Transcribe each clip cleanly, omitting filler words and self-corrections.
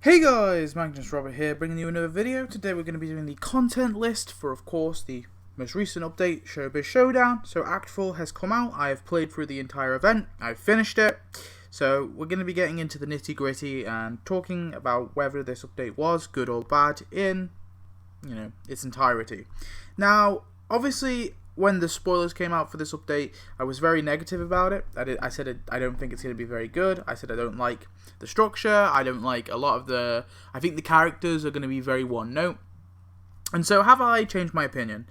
Hey guys, Magnus Robert here, bringing you another video. Today we're going to be doing the content list for, of course, the most recent update, Showbiz Showdown. So Act 4 has come out, I have played through the entire event, I've finished it. So we're going to be getting into the nitty gritty and talking about whether this update was good or bad in, its entirety. Now, obviously, when the spoilers came out for this update, I was very negative about it. I said I don't think it's going to be very good. I said I don't like the structure. I don't like a lot of the... I think the characters are going to be very one-note. And so have I changed my opinion?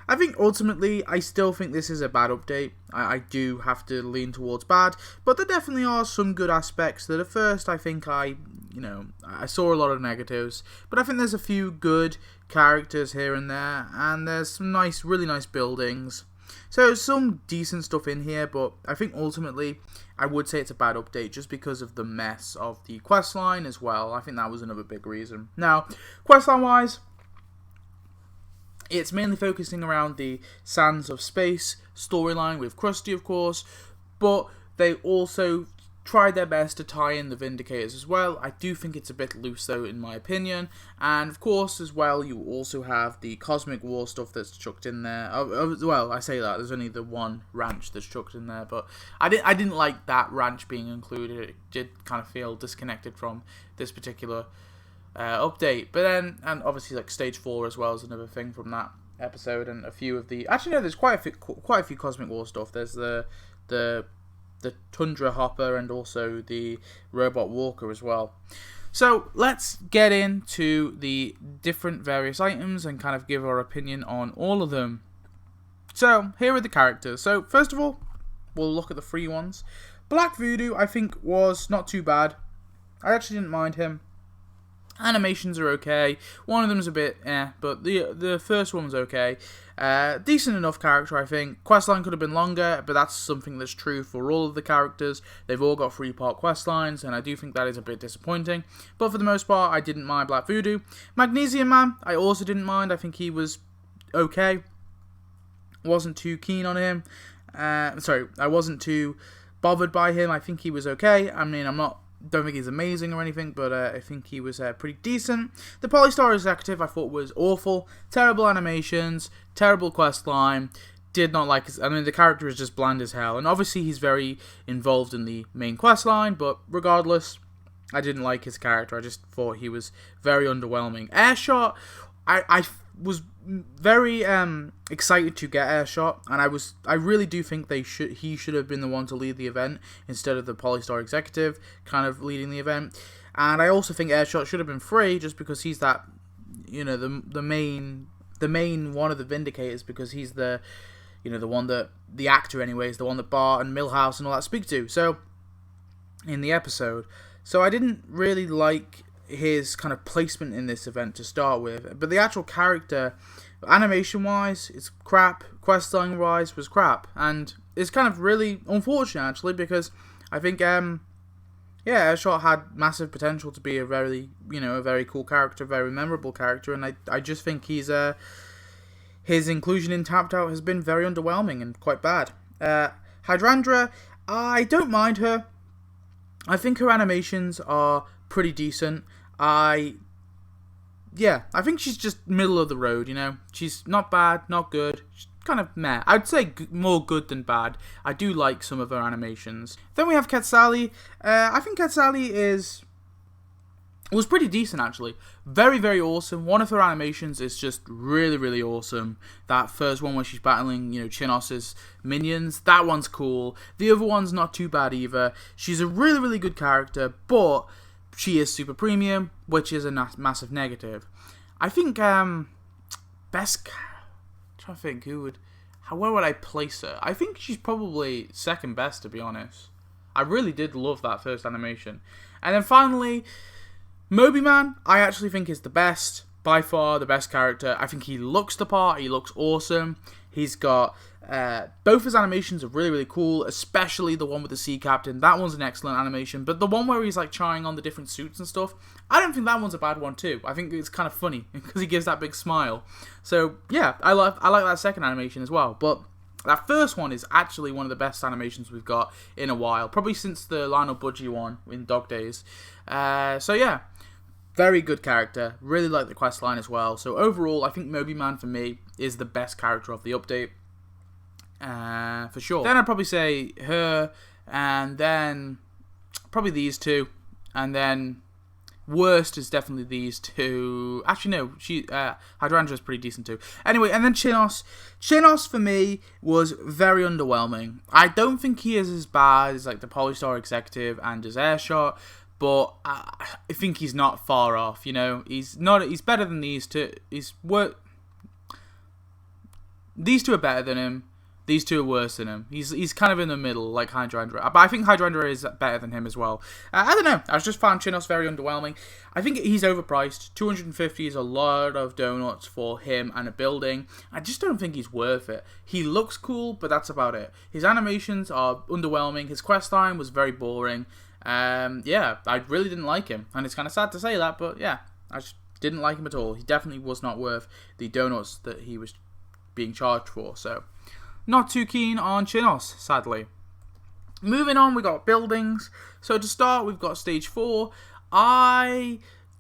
I think ultimately, I still think this is a bad update. I do have to lean towards bad, but there definitely are some good aspects that at first I think I saw a lot of negatives, but I think there's a few good characters here and there, and there's some really nice buildings. So some decent stuff in here, but I think ultimately I would say it's a bad update just because of the mess of the questline as well. I think that was another big reason. Now, questline wise, it's mainly focusing around the Sands of Space storyline with Krusty, of course, but they also tried their best to tie in the Vindicators as well. I do think it's a bit loose though, in my opinion. And of course, as well, you also have the Cosmic War stuff that's chucked in there. Well, I say that, there's only the one ranch that's chucked in there, but I didn't like that ranch being included. It did kind of feel disconnected from this particular update. But then, and obviously like Stage 4 as well is another thing from that episode, and a few of the... Actually, no, there's quite a few Cosmic War stuff. There's the Tundra Hopper and also the Robot Walker as well. So let's get into the different various items and kind of give our opinion on all of them. So here are the characters. So first of all, we'll look at the free ones. Black Voodoo I think was not too bad. I actually didn't mind him. Animations are okay. One of them's a bit but the first one was okay. Decent enough character, I think. Questline could have been longer, but that's something that's true for all of the characters. They've all got 3-part questlines, and I do think that is a bit disappointing. But for the most part, I didn't mind Black Voodoo. Magnesium Man, I also didn't mind. I think he was okay. Wasn't too keen on him. I wasn't too bothered by him. I think he was okay. I mean, don't think he's amazing or anything, but I think he was pretty decent. The Polystar Executive I thought was awful. Terrible animations, terrible questline. Did not like his... I mean, the character is just bland as hell. And obviously he's very involved in the main questline, but regardless, I didn't like his character. I just thought he was very underwhelming. Airshot, I was very excited to get Airshot, and I really do think he should have been the one to lead the event instead of the Polystar Executive kind of leading the event. And I also think Airshot should have been free just because he's that, the main one of the Vindicators, because he's the the one that the actor anyways, the one that Bart and Milhouse and all that speak to. So in the episode, so I didn't really like his kind of placement in this event to start with, but the actual character, animation wise, it's crap. Questline wise was crap, and it's kind of really unfortunate actually, because I think Airshot had massive potential to be a very a very cool character, very memorable character, and I just think his inclusion in Tapped Out has been very underwhelming and quite bad. Hydrandra, I don't mind her. I think her animations are pretty decent. I think she's just middle of the road, She's not bad, not good. She's kind of meh. I'd say more good than bad. I do like some of her animations. Then we have Quetzali. I think Quetzali was pretty decent, actually. Very, very awesome. One of her animations is just really, really awesome. That first one where she's battling, Chinos's minions. That one's cool. The other one's not too bad either. She's a really, really good character, but she is super premium, which is a massive negative. I think, trying to think where would I place her? I think she's probably second best, to be honest. I really did love that first animation. And then finally, Moby Man, I actually think is the best, by far the best character. I think he looks the part, he looks awesome. He's got, both his animations are really, really cool, especially the one with the sea captain. That one's an excellent animation, but the one where he's like trying on the different suits and stuff, I don't think that one's a bad one too. I think it's kind of funny because he gives that big smile. So yeah, I like that second animation as well, but that first one is actually one of the best animations we've got in a while, probably since the Lionel Budgie one in Dog Days. So yeah, Very good character. Really like the quest line as well. So overall, I think Moby Man for me is the best character of the update. For sure. Then I'd probably say her, and then probably these two, and then worst is definitely these two. Actually, no, Hydrangea is pretty decent too. Anyway, and then Chinos. Chinos for me was very underwhelming. I don't think he is as bad as like the Polystar Executive and his Airshot, but I think he's not far off. You know, he's better than these two. These two are better than him. These two are worse than him. He's kind of in the middle, like Hydrangea. But I think Hydrangea is better than him as well. I don't know. I just found Chinos very underwhelming. I think he's overpriced. 250 is a lot of donuts for him and a building. I just don't think he's worth it. He looks cool, but that's about it. His animations are underwhelming. His quest line was very boring. Yeah, I really didn't like him. And it's kind of sad to say that, but yeah, I just didn't like him at all. He definitely was not worth the donuts that he was being charged for, so not too keen on Chinos, sadly. Moving on, we got buildings. So to start, we've got Stage 4. I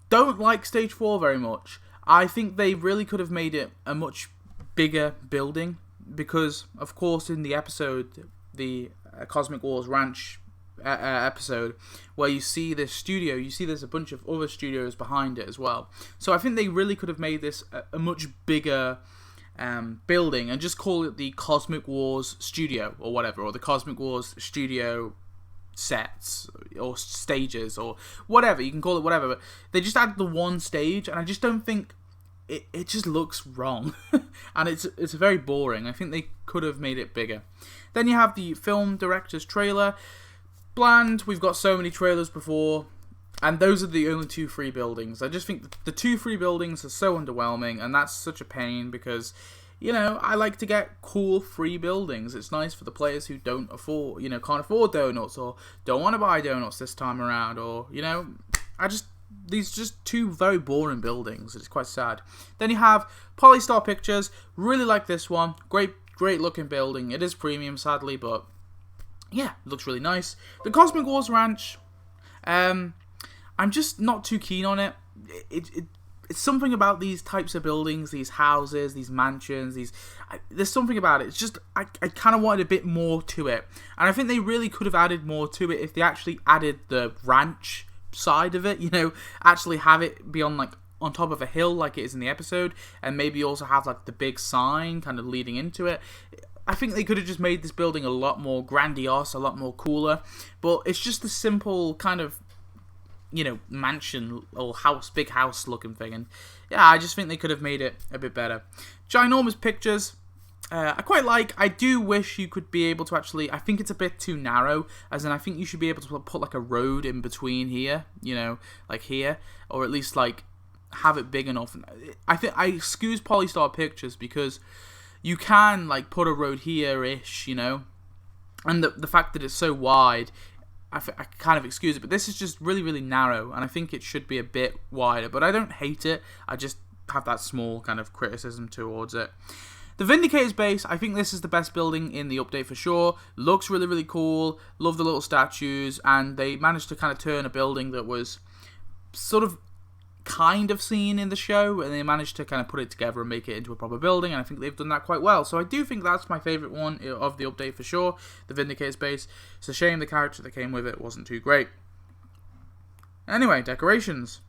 don't like Stage 4 very much. I think they really could have made it a much bigger building, because, of course, in the episode, the Cosmic Wars Ranch episode, where you see this studio, you see there's a bunch of other studios behind it as well. So I think they really could have made this a much bigger building and just call it the Cosmic Wars Studio or whatever, or the Cosmic Wars Studio sets or stages or whatever, you can call it whatever, but they just added the one stage, and I just don't think it just looks wrong. And it's very boring. I think they could have made it bigger. Then you have the film director's trailer. Bland. We've got so many trailers before, and those are the only two free buildings. I just think the two free buildings are so underwhelming, and that's such a pain because, you know, I like to get cool free buildings. It's nice for the players who can't afford donuts, or don't want to buy donuts this time around, or, you know, these just two very boring buildings. It's quite sad. Then you have Polystar Pictures. Really like this one. Great looking building. It is premium, sadly, but yeah, it looks really nice. The Cosmic Wars Ranch. I'm just not too keen on it. It's something about these types of buildings, these houses, these mansions, there's something about it. It's just, I kind of wanted a bit more to it. And I think they really could have added more to it if they actually added the ranch side of it, you know, actually have it be on top of a hill like it is in the episode, and maybe also have like the big sign kind of leading into it. I think they could have just made this building a lot more grandiose, a lot more cooler, but it's just a simple kind of, you know, mansion or big house looking thing, and yeah, I just think they could have made it a bit better. Ginormous Pictures, I quite like. I do wish you could be able to actually, I think it's a bit too narrow, as in I think you should be able to put like a road in between here, you know, like here, or at least like have it big enough. I think I excuse Polystar Pictures because you can like put a road here-ish, you know, and the fact that it's so wide, I kind of excuse it, but this is just really, really narrow, and I think it should be a bit wider, but I don't hate it. I just have that small kind of criticism towards it. The Vindicator's base, I think this is the best building in the update for sure. Looks really, really cool. Love the little statues, and they managed to kind of turn a building that was sort of seen in the show, and they managed to kind of put it together and make it into a proper building, and I think they've done that quite well. So I do think that's my favourite one of the update for sure, the Vindicator's base. It's a shame the character that came with it wasn't too great. Anyway, decorations.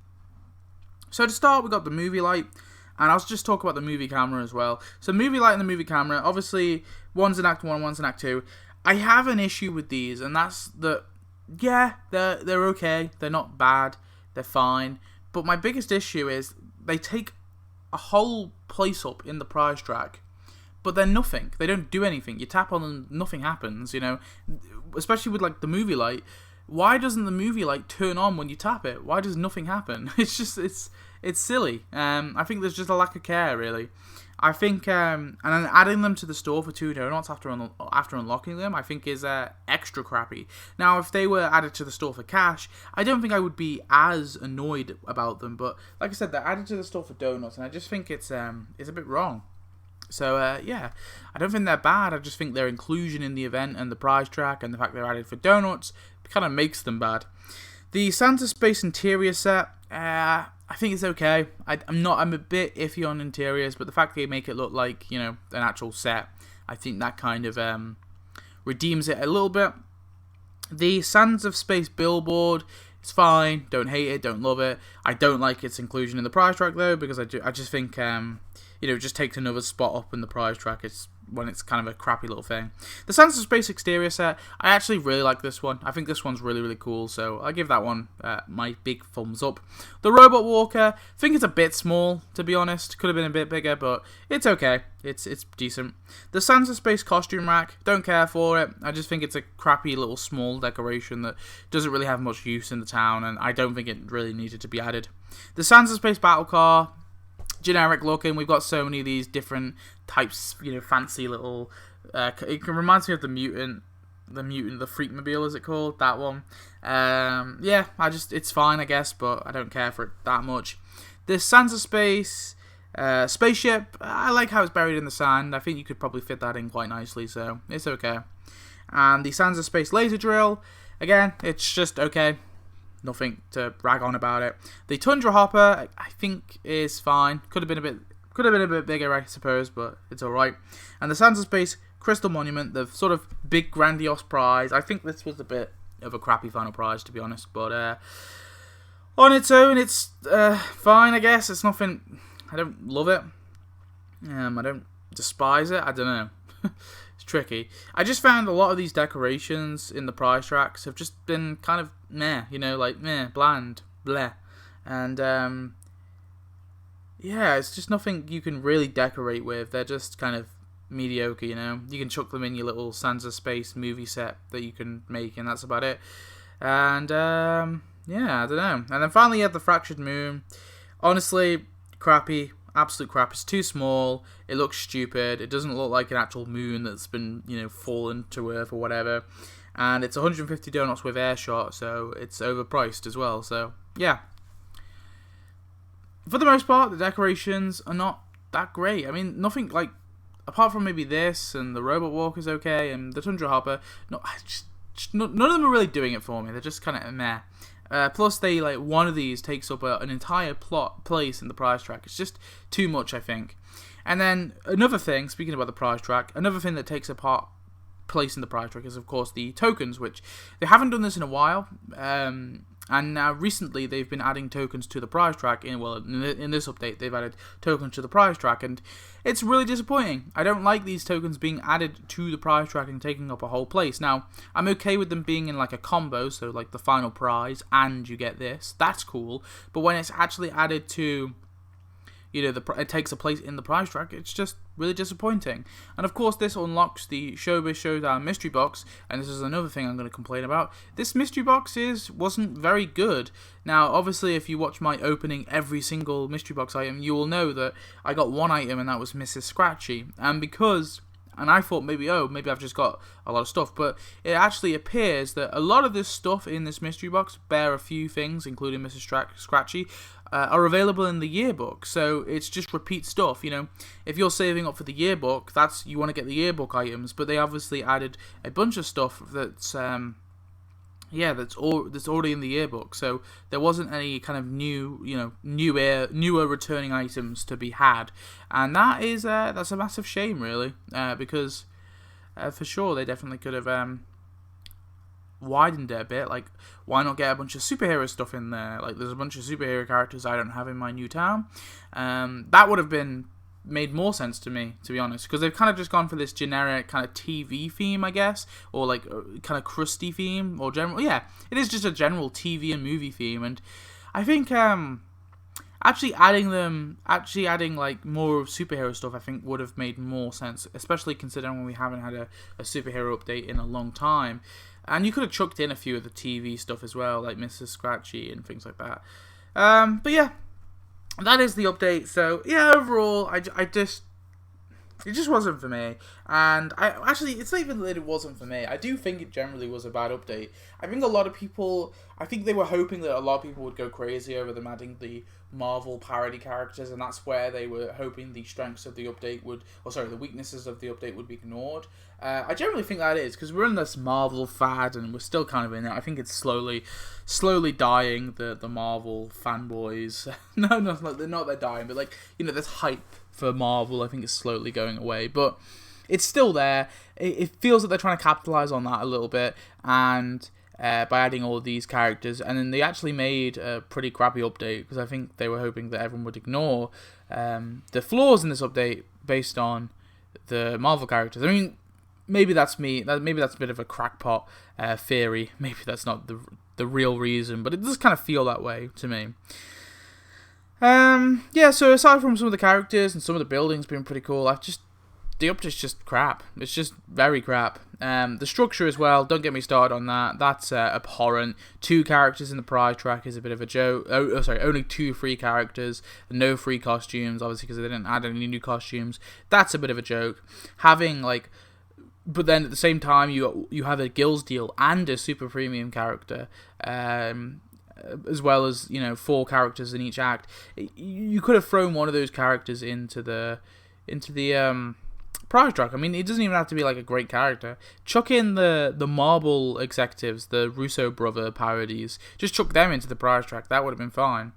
So to start, we got the movie light, and I'll just talk about the movie camera as well. So movie light and the movie camera, obviously one's in Act 1, one's in Act 2. I have an issue with these, and that's that, yeah, they're okay, they're not bad, they're fine. But my biggest issue is they take a whole place up in the prize track, but they're nothing. They don't do anything. You tap on them, nothing happens, you know. Especially with like the movie light. Why doesn't the movie light turn on when you tap it? Why does nothing happen? It's just, it's silly. I think there's just a lack of care, really. I think, and then adding them to the store for 2 donuts after unlocking them, I think is extra crappy. Now, if they were added to the store for cash, I don't think I would be as annoyed about them. But like I said, they're added to the store for donuts, and I just think it's a bit wrong. So yeah, I don't think they're bad. I just think their inclusion in the event and the prize track, and the fact they're added for donuts, kind of makes them bad. The Santa Space interior set, I I think it's okay. I'm a bit iffy on interiors, but the fact they make it look like, you know, an actual set, I think that kind of redeems it a little bit. The Sands of Space billboard, it's fine. Don't hate it, don't love it. I don't like its inclusion in the prize track though, because I just think you know, it just takes another spot up in the prize track. It's when it's kind of a crappy little thing. The Sands of Space exterior set, I actually really like this one. I think this one's really, really cool, so I give that one my big thumbs up. The Robot Walker, I think it's a bit small, to be honest. Could have been a bit bigger, but it's okay. It's decent. The Sands of Space costume rack, don't care for it. I just think it's a crappy little small decoration that doesn't really have much use in the town, and I don't think it really needed to be added. The Sands of Space battle car, generic looking. We've got so many of these different types, you know, fancy little. It reminds me of the Freakmobile, is it called? That one. Yeah, it's fine, I guess, but I don't care for it that much. This Sands of Space spaceship, I like how it's buried in the sand. I think you could probably fit that in quite nicely, so it's okay. And the Sands of Space laser drill, again, it's just okay. Nothing to brag on about it. The Tundra Hopper, I think, is fine. Could have been a bit bigger, I suppose, but it's all right. And the Sands of Space Crystal Monument, the sort of big grandiose prize. I think this was a bit of a crappy final prize, to be honest. But on its own, it's fine, I guess. It's nothing. I don't love it. I don't despise it. I don't know. It's tricky. I just found a lot of these decorations in the prize tracks have just been kind of meh, you know, like meh, bland, bleh. And yeah, it's just nothing you can really decorate with. They're just kind of mediocre, you know. You can chuck them in your little Sands of Space movie set that you can make, and that's about it. And yeah, I don't know. And then finally you have the Fractured Moon. Honestly, crappy. Absolute crap. It's too small. It looks stupid. It doesn't look like an actual moon that's been, you know, fallen to Earth or whatever. And it's 150 donuts with air shot, so it's overpriced as well. So yeah, for the most part, the decorations are not that great. I mean, nothing like, apart from maybe this and the Robot Walker's okay, and the Tundra Hopper. No, none of them are really doing it for me. They're just kind of meh. Plus, they like one of these takes up an entire place in the prize track. It's just too much, I think. And then another thing, speaking about the prize track, another thing that takes a place in the prize track is, of course, the tokens, which they haven't done this in a while. And now recently they've been adding tokens to the prize track. In this update, they've added tokens to the prize track, and it's really disappointing. I don't like these tokens being added to the prize track and taking up a whole place. Now, I'm okay with them being in like a combo, so like the final prize and you get this. That's cool. But when it's actually added to, you know, it takes a place in the prize track, it's just really disappointing. And of course, this unlocks the Showbiz Showdown mystery box, and this is another thing I'm going to complain about. This mystery box wasn't very good. Now, obviously, if you watch my opening every single mystery box item, you will know that I got one item, and that was Mrs. Scratchy. And I thought maybe I've just got a lot of stuff, but it actually appears that a lot of this stuff in this mystery box, bear a few things, including Mrs. Scratchy, are available in the yearbook. So it's just repeat stuff, you know. If you're saving up for the yearbook, you want to get the yearbook items, but they obviously added a bunch of stuff that's that's already in the yearbook. So there wasn't any kind of newer returning items to be had, and that's a massive shame, really, because for sure they definitely could have widened it a bit. Like, why not get a bunch of superhero stuff in there? Like, there's a bunch of superhero characters I don't have in my new town. That would have made more sense to me, to be honest, because they've kind of just gone for this generic kind of TV theme, I guess, or like kind of crusty theme, or general. Yeah, it is just a general TV and movie theme, and I think actually adding like more superhero stuff, I think would have made more sense, especially considering when we haven't had a superhero update in a long time. And you could have chucked in a few of the TV stuff as well, like Mrs. Scratchy and things like that. But yeah, that is the update. So yeah, overall, I just It just wasn't for me, and it's not even that it wasn't for me. I do think it generally was a bad update. I think a lot of people, I think they were hoping that a lot of people would go crazy over them adding the Marvel parody characters, and that's where they were hoping the strengths of the update the weaknesses of the update would be ignored. I generally think that is, because we're in this Marvel fad, and we're still kind of in it. I think it's slowly dying, the Marvel fanboys. No, they're not, they're dying, but like, this hype for Marvel, I think it's slowly going away, but it's still there. It feels that they're trying to capitalize on that a little bit, and by adding all of these characters, and then they actually made a pretty crappy update, because I think they were hoping that everyone would ignore the flaws in this update based on the Marvel characters. I mean, maybe that's me. Maybe that's a bit of a crackpot theory. Maybe that's not the real reason, but it does kind of feel that way to me. So aside from some of the characters and some of the buildings being pretty cool, the update's just crap. It's just very crap. The structure as well, don't get me started on that. That's abhorrent. 2 characters in the prize track is a bit of a joke. Only 2 free characters, no free costumes, obviously, because they didn't add any new costumes. That's a bit of a joke. But then at the same time, you have a Gills deal and a super premium character, as well as 4 characters in each act. You could have thrown one of those characters into the prize track. I mean, it doesn't even have to be like a great character. Chuck in the Marvel executives, the Russo brother parodies. Just chuck them into the prize track. That would have been fine.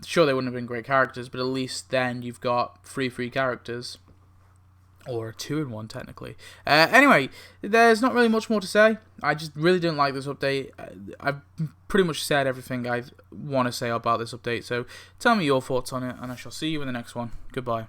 Sure, they wouldn't have been great characters, but at least then you've got 3 free characters. Or 2-in-1, technically. Anyway, there's not really much more to say. I just really didn't like this update. I've pretty much said everything I want to say about this update. So tell me your thoughts on it, and I shall see you in the next one. Goodbye.